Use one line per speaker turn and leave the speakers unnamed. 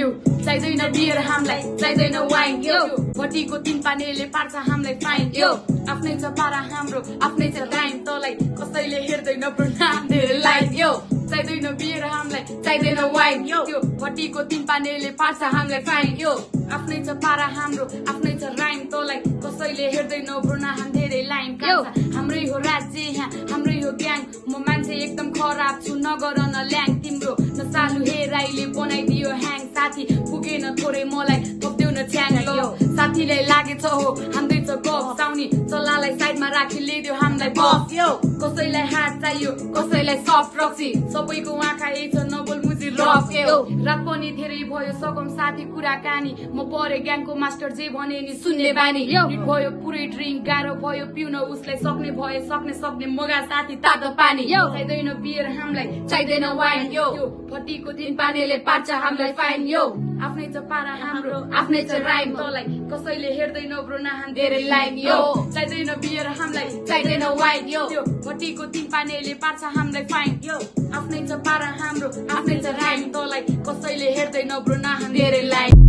यो चाहिँदैन बियर हामीलाई चाहिँदैन वाइन यो भटीको तीन पानीले पार्छ हामीलाई फाइन यो आफ्नै छ पारा हाम्रो आफ्नै छ टाइम तँलाई कसैले हेर्दैन ब्रो नाम धेरै लाइन यो चाहिँदैन बियर हामीलाई चाहिँदैन वाइन यो भटीको तीन पानीले पार्छ हामीलाई फाइन यो आफ्नै छ पारा हाम्रो आफ्नै छ राइम तँलाई कसैले हेर्दैन ब्रो नाम धेरै लाइन हाम्रै हो राज्य यहाँ हाम्रै हो ग्याङ म मान्छे एकदम खराब छु नगर न ल्याङ तिम्रो न सालु हेराइले बनाइदियो ह्याङ साथी पुगेन थोरै मलाई थप्देऊ न च्याङ लो साथीलाई लागेछ हो हाम्रै छ गफ साउनी चल्लालाई साइडमा राखी ल्याइदियो हामीलाई बफ यो कसैलाई हात चाहियो कसैलाई सफ्ट रक्सी सबैको आँखा यही छ नबोल मुजी रफ यो रात पनि धेरै भयो सकम साथी कुराकानी म परे ग्याङको मास्टर जे भने नि सुन्ने बानी भयो पुरै ड्रिङ्क गाह्रो भयो पिउन उसलाई सक्ने भए सक्ने मगा साथी तातो पानी चाहिँदैन बियर हामीलाई चाहिँदैन वाइन यो भटीको तीन पानीले पार्छ हामीलाई फाइन यो आफ्नै छ पारा हाम्रो आफ्नै छ राइम तँलाई कसैले हेर्दैन ब्रो नाम धेरै लाइन यो चाहिँदैन बियर हामीलाई चाहिँदैन वाइन यो भटीको तीन पानीले पार्छ हामीलाई फाइन यो आफ्नै छ पारा हाम्रो आफ्नै छ राइम तँलाई कसैले हेर्दैन ब्रो नाम धेरै लाइन